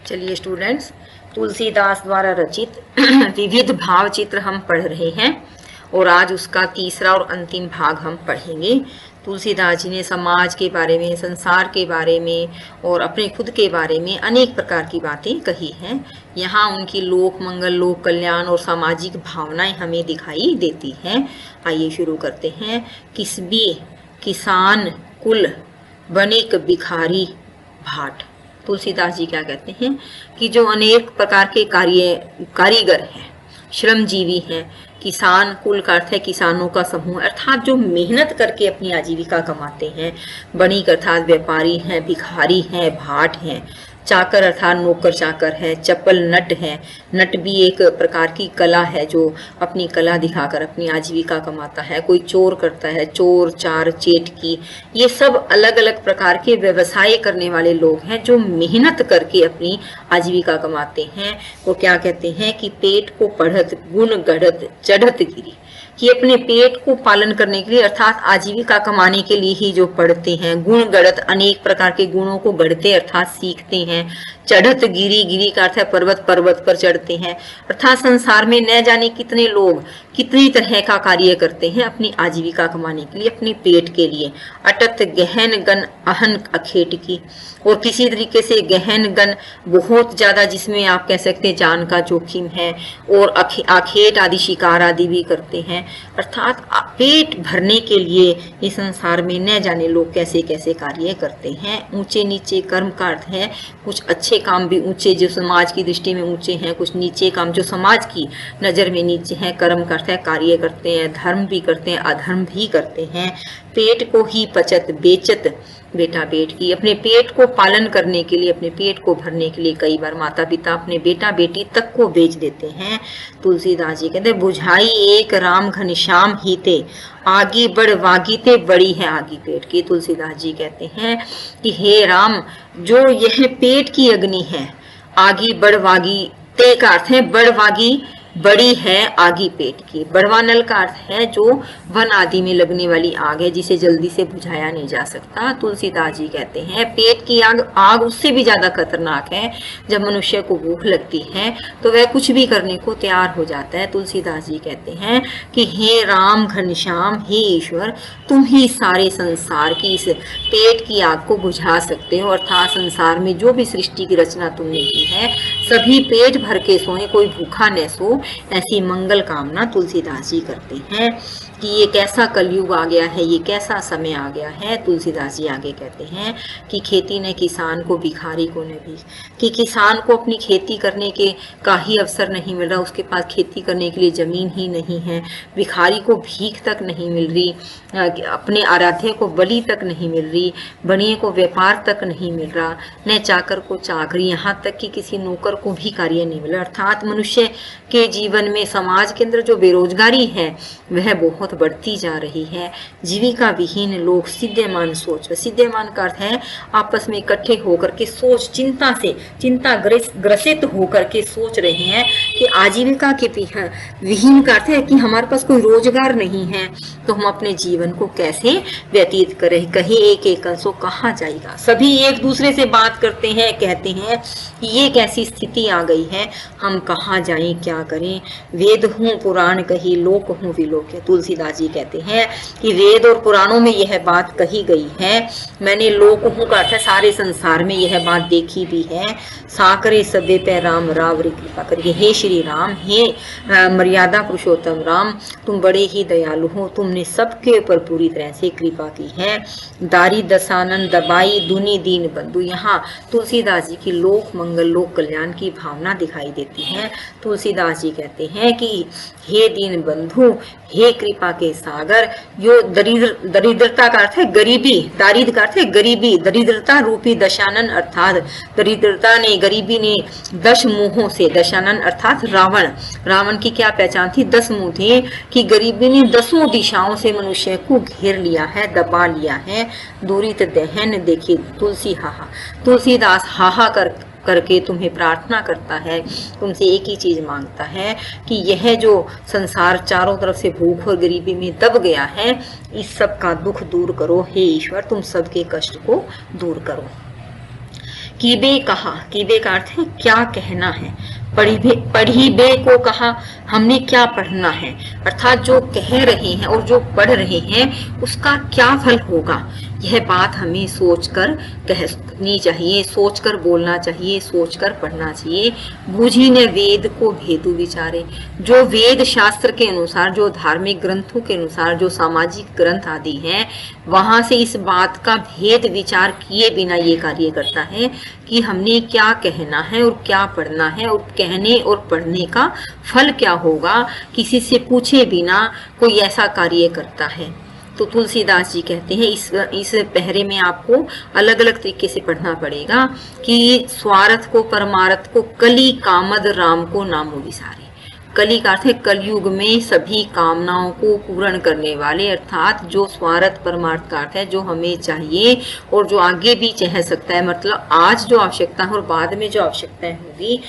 चलिए स्टूडेंट्स, तुलसीदास द्वारा रचित विविध भाव चित्र हम पढ़ रहे हैं और आज उसका तीसरा और अंतिम भाग हम पढ़ेंगे। तुलसीदास जी ने समाज के बारे में, संसार के बारे में और अपने खुद के बारे में अनेक प्रकार की बातें कही हैं। यहाँ उनकी लोक मंगल, लोक कल्याण और सामाजिक भावनाएं हमें दिखाई देती हैं। आइए शुरू करते हैं। किसबी किसान कुल बनिक भिखारी भाट। तुलसीदास जी क्या कहते हैं कि जो अनेक प्रकार के कारीगर हैं, श्रमजीवी हैं, किसान कुल का अर्थ है किसानों का समूह, अर्थात जो मेहनत करके अपनी आजीविका कमाते हैं। बणिक अर्थात व्यापारी हैं, भिखारी हैं, भाट हैं। चाकर अर्थात नौकर चाकर है। चप्पल नट है। नट भी एक प्रकार की कला है जो अपनी कला दिखाकर अपनी आजीविका कमाता है। कोई चोर करता है, चोर, चार, चेटकी, ये सब अलग अलग प्रकार के व्यवसाय करने वाले लोग हैं जो मेहनत करके अपनी आजीविका कमाते हैं। वो क्या कहते हैं कि पेट को पढ़त गुण गढ़त चढ़त गिरी, कि अपने पेट को पालन करने के लिए अर्थात आजीविका कमाने के लिए ही जो पढ़ते हैं। गुण गढ़त अनेक प्रकार के गुणों को गढ़ते अर्थात सीखते हैं। चढ़त गिरी, गिरी का अर्थ है पर्वत, पर्वत पर चढ़ते हैं अर्थात संसार में न जाने कितने लोग कितनी तरह का कार्य करते हैं अपनी आजीविका कमाने के लिए, अपने पेट के लिए। अटत गहन गन अहन अखेट की, और किसी तरीके से गहन गन बहुत ज्यादा, जिसमें आप कह सकते हैं जान का जोखिम है, और आखेट आदि शिकार आदि भी करते हैं। अर्थात पेट भरने के लिए इस संसार में न जाने लोग कैसे कैसे कार्य करते हैं। ऊंचे नीचे कर्म का अर्थ है कुछ अच्छे काम भी ऊंचे जो समाज की दृष्टि में ऊंचे हैं, कुछ नीचे काम जो समाज की नजर में नीचे हैं। कर्म का अर्थ है कार्य करते हैं, धर्म भी करते हैं, अधर्म भी करते हैं। पेट को ही पचत बेचत बेटा बेट की, अपने पेट को पालन करने के लिए, अपने पेट को भरने के लिए कई बार माता पिता अपने बेटा बेटी तक को बेच देते हैं। तुलसीदास जी कहते हैं बुझाई एक राम घनश्याम हीते, आगी बढ़ वागी ते बड़ी है आगी पेट की। तुलसीदास जी कहते हैं कि हे राम, जो यह पेट की अग्नि है, आगी बढ़ वागी ते का अर्थ है बढ़वागी, बड़ी है आगी पेट की। बड़वा नल का अर्थ है जो वन आदि में लगने वाली आग है जिसे जल्दी से बुझाया नहीं जा सकता। तुलसीदास जी कहते हैं पेट की आग उससे भी ज्यादा खतरनाक है। जब मनुष्य को भूख लगती है तो वह कुछ भी करने को तैयार हो जाता है। तुलसीदास जी कहते हैं कि हे राम घनश्याम, हे ईश्वर, तुम ही सारे संसार की इस पेट की आग को बुझा सकते हो। अर्थात संसार में जो भी सृष्टि की रचना तुमने की है सभी पेट भर के सोए, कोई भूखा न सो, ऐसी मंगल कामना तुलसीदास जी करते हैं। कि ये कैसा कलयुग आ गया है, ये कैसा समय आ गया है। तुलसीदास जी आगे कहते हैं कि खेती ने किसान को भिखारी को न भी, कि किसान को अपनी खेती करने के का ही अवसर नहीं मिल रहा, उसके पास खेती करने के लिए जमीन ही नहीं है। भिखारी को भीख तक नहीं मिल रही, अपने आराध्य को बलि तक नहीं मिल रही, बनिए को व्यापार तक नहीं मिल रहा, न चाकर को चाकरी, यहाँ तक कि किसी नौकर को भी कार्य नहीं मिल रहा। अर्थात मनुष्य के जीवन में समाज के अंदर जो बेरोजगारी है वह बहुत बढ़ती जा रही है। जीविका विहीन लोग सिद्धमान सोच, सिद्धमान का अर्थ है आपस में इकट्ठे होकर के सोच, चिंता से चिंता ग्रसित होकर के सोच रहे हैं कि आजीविका के विहीन का अर्थ है कि हमारे पास कोई रोजगार नहीं है तो हम अपने जीवन को कैसे व्यतीत करें। कहे एक एक सो कहाँ जाएगा। सभी एक दूसरे से बात करते हैं, कहते हैं कि ये कैसी स्थिति आ गई है, हम कहाँ जाएं, क्या करें। वेद हूँ पुराण कही, लोक हूँ विलोक। तुलसीदास जी कहते हैं कि वेद और पुराणों में यह बात कही गई है, मैंने लोक हूँ का अर्थ है सारे संसार में यह बात देखी भी है। साकरे सबे पे राम रावरी कृपा करिए। हे श्री राम, हे मर्यादा पुरुषोत्तम राम, तुम बड़े ही दयालु हो, तुमने सबके ऊपर पूरी तरह से कृपा की है। दारी दसानन दबाई दुनी दीन बंधु, यहाँ तुलसीदास जी की लोक मंगल लोक कल्याण की भावना दिखाई देती है। तुलसीदास जी कहते हैं कि हे दीन बंधु, हे कृपा के सागर, जो दरिद्रता का अर्थ है गरीबी, दारिद्र का अर्थ है गरीबी, दरिद्रता रूपी दशानन अर्थात दरिद्रता ने, गरीबी ने 10 मुंहों से, दशानन अर्थात रावण, रावण की क्या पहचान थी, 10 मुंह थे, कि गरीबी ने 10 दिशाओं से मनुष्य को घेर लिया है, दबा लिया है। दूरित दहन देखी तुलसी हाहा, तुलसीदास हाहा करके तुम्हें प्रार्थना करता है, तुमसे एक ही चीज मांगता है कि यह जो संसार चारों तरफ से भूख और गरीबी में दब गया है, इस सब का दुख दूर करो। हे ईश्वर, तुम सबके कष्ट को दूर करो। कीबे कहा, कीबे का अर्थ है क्या कहना है। पढ़ी बे को कहा, हमने क्या पढ़ना है, अर्थात जो कह रहे हैं और जो पढ़ रहे हैं उसका क्या फल होगा, यह बात हमें सोचकर कहनी चाहिए, सोचकर बोलना चाहिए, सोचकर पढ़ना चाहिए। बूझी ने वेद को भेदु विचारे, जो वेद शास्त्र के अनुसार, जो धार्मिक ग्रंथों के अनुसार, जो सामाजिक ग्रंथ आदि हैं, वहां से इस बात का भेद विचार किए बिना ये कार्य करता है कि हमने क्या कहना है और क्या पढ़ना है और कहने और पढ़ने का फल क्या होगा, किसी से पूछे बिना कोई ऐसा कार्य करता है। तो तुलसीदास जी कहते हैं इस पहरे में आपको अलग अलग तरीके से पढ़ना पड़ेगा कि स्वार्थ को परमार्थ को कली कामद राम को नामो विसारे। कली का अर्थ है कलयुग में सभी कामनाओं को पूर्ण करने वाले, अर्थात जो स्वार्थ परमार्थ का अर्थ है जो हमें चाहिए और जो आगे भी चाह सकता है, मतलब आज जो आवश्यकता है और बाद में जो आवश्यकताएं होगी,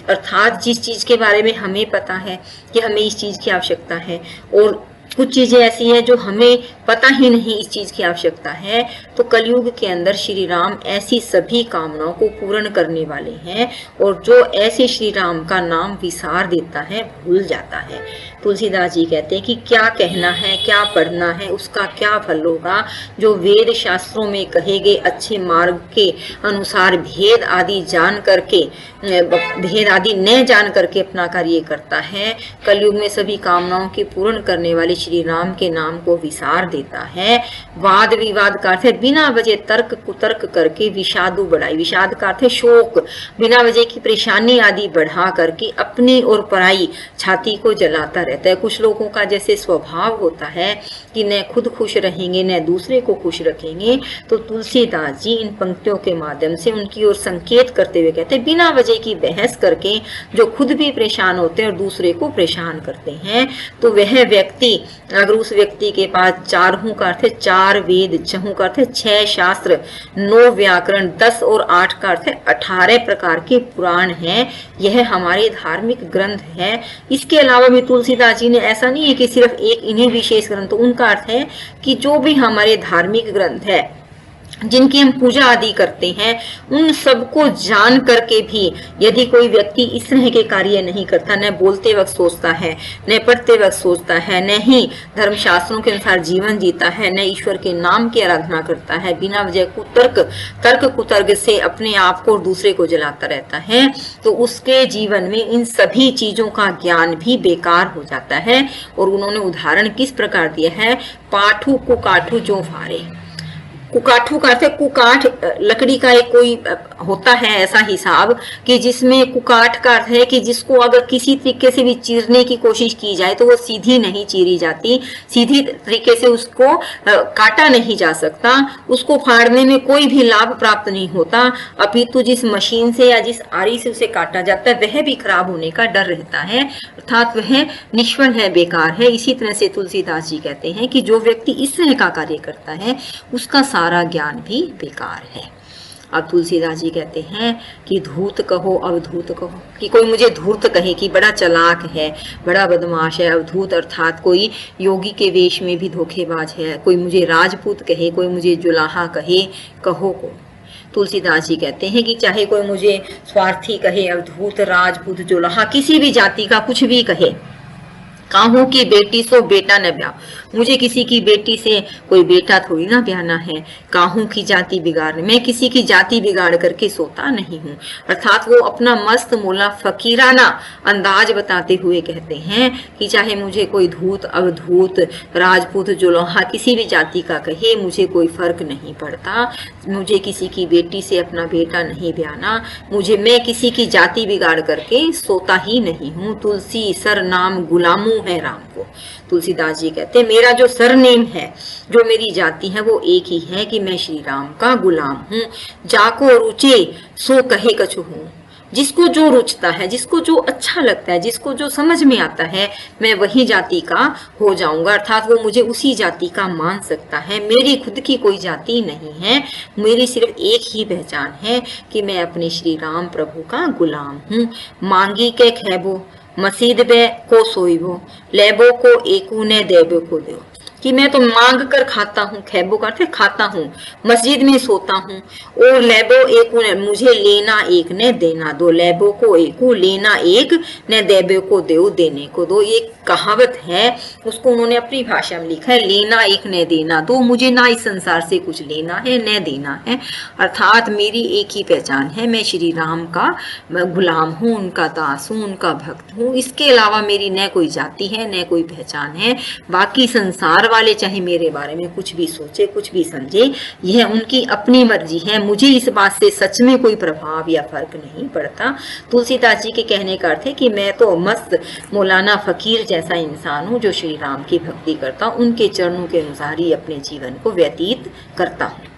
अर्थात जिस चीज के बारे में हमें पता है कि हमें इस चीज की आवश्यकता है और कुछ चीजें ऐसी हैं जो हमें पता ही नहीं इस चीज की आवश्यकता है, तो कलयुग के अंदर श्री राम ऐसी सभी कामनाओं को पूर्ण करने वाले हैं और जो ऐसे श्री राम का नाम विसार देता है, भूल जाता है। तुलसीदास जी कहते हैं कि क्या कहना है, क्या पढ़ना है, उसका क्या फल होगा। जो वेद शास्त्रों में कहे गए अच्छे मार्ग के अनुसार भेद आदि जान करके, भेद आदि न जान करके अपना कार्य करता है, कलयुग में सभी कामनाओं के पूर्ण करने वाले श्री राम के नाम को विसार देता है। वाद विवाद का अर्थ है बिना वजह तर्क कुतर्क करके विषादु बढ़ाई, विषाद का अर्थ है शोक, बिना वजह की परेशानी आदि बढ़ा करके अपनी और पराई छाती को जलाता रहता है। कुछ लोगों का जैसे स्वभाव होता है कि न खुद खुश रहेंगे न दूसरे को खुश रखेंगे, तो तुलसीदास जी इन पंक्तियों के माध्यम से उनकी ओर संकेत करते हुए कहते हैं बिना वजह की बहस करके जो खुद भी परेशान होते हैं और दूसरे को परेशान करते हैं, तो वह व्यक्ति, अगर उस व्यक्ति के पास चारहू का अर्थ है चार वेद, चहू का अर्थ है 6 शास्त्र, 9 व्याकरण, 10 और 8 का अर्थ है 18 प्रकार के पुराण हैं, यह हमारे धार्मिक ग्रंथ है। इसके अलावा भी तुलसीदास जी ने ऐसा नहीं है कि सिर्फ एक इन्हीं विशेष ग्रंथ, तो उनका अर्थ है कि जो भी हमारे धार्मिक ग्रंथ है जिनकी हम पूजा आदि करते हैं, उन सबको जान करके भी यदि कोई व्यक्ति इस तरह के कार्य नहीं करता, न बोलते वक्त सोचता है, न पढ़ते वक्त सोचता है, न ही धर्मशास्त्रों के अनुसार जीवन जीता है, न ईश्वर के नाम की आराधना करता है, बिना वजह तर्क कुतर्क से अपने आप को और दूसरे को जलाता रहता है, तो उसके जीवन में इन सभी चीजों का ज्ञान भी बेकार हो जाता है। और उन्होंने उदाहरण किस प्रकार दिया है, पाठू कुकाठू जो फारे। कुकाठू का अर्थ है कुकाठ, लकड़ी का एक कोई होता है ऐसा हिसाब कि जिसमें कुकाठ का अर्थ है कि जिसको अगर किसी तरीके से भी चीरने की कोशिश की जाए तो वो सीधी नहीं चीरी जाती, सीधी तरीके से उसको काटा नहीं जा सकता, उसको फाड़ने में कोई भी लाभ प्राप्त नहीं होता, अपितु जिस मशीन से या जिस आरी से उसे काटा जाता है वह भी खराब होने का डर रहता है, अर्थात वह निष्फल है, बेकार है। इसी तरह से तुलसीदास जी कहते हैं कि जो व्यक्ति इस तरह का कार्य करता है उसका सारा ज्ञान भी बेकार है। अब तुलसीदास जी कहते हैं कि धूर्त कहो अवधूत कहो, कि कोई मुझे धूर्त कहे कि बड़ा चालाक है, बड़ा बदमाश है, अवधूत अर्थात कोई योगी के वेश में भी धोखेबाज है, कोई मुझे राजपूत कहे, कोई मुझे जुलाहा कहे, कहो को। तुलसीदास जी कहते हैं कि चाहे कोई मुझे स्वार्थी कहे, अवधूत, राजपूत, जुलाहा, किसी भी जाति का कुछ भी कहे, काहू की बेटी सो बेटा न ब्याह, मुझे किसी की बेटी से कोई बेटा थोड़ी ना ब्याहना है, काहू की जाति बिगाड़ने, मैं किसी की जाति बिगाड़ करके सोता नहीं हूँ। अर्थात वो अपना मस्त मोला फकीराना अंदाज बताते हुए कहते हैं कि चाहे मुझे कोई धूत, अवधूत, राजपूत, जुलाहा किसी भी जाति का कहे, मुझे कोई फर्क नहीं पड़ता, मुझे किसी की बेटी से अपना बेटा नहीं ब्याहना, मैं किसी की जाति बिगाड़ करके सोता ही नहीं हूँ। तुलसी सर नाम गुलामू है राम को। तुलसीदास जी कहते हैं मेरा जो सरनेम है, जो मेरी जाति है, वो एक ही है कि मैं श्री राम का गुलाम हूँ। जाको रुचे सो कहे कछु हूँ, जिसको जो रुचता है, जिसको जो अच्छा लगता है, जिसको जो समझ में आता है, मैं वही जाति का हो जाऊंगा, अर्थात वो मुझे उसी जाति का मान सकता है। मेरी खुद की कोई जाति नहीं है, मेरी सिर्फ एक ही पहचान है कि मैं अपने श्री राम प्रभु का गुलाम हूँ। मांगी के खैबो मसीद बे को सोईबो, लेबो को एकू ने देबो को दो, कि मैं तो मांग कर खाता हूँ, खैबो करते खाता हूँ, मस्जिद में सोता हूँ। और लेबो एक मुझे लेना एक ने देना दो, लेबो को एक लेना एक ने देबो को दो देने को दो। ये कहावत है, उसको उन्होंने अपनी भाषा में लिखा है, लेना एक ने देना दो, मुझे ना इस संसार से कुछ लेना है न देना है। अर्थात मेरी एक ही पहचान है, मैं श्री राम का गुलाम हूँ, उनका दास हूँ, उनका भक्त हूँ। इसके अलावा मेरी न कोई जाति है न कोई पहचान है। बाकी संसार वाले चाहे मेरे बारे में कुछ भी सोचे कुछ भी समझे, यह उनकी अपनी मर्जी है, मुझे इस बात से सच में कोई प्रभाव या फर्क नहीं पड़ता। तुलसीदास जी के कहने का अर्थ है कि मैं तो मस्त मौलाना फकीर जैसा इंसान हूँ जो श्री राम की भक्ति करता हूँ, उनके चरणों के अनुसार ही अपने जीवन को व्यतीत करता हूँ।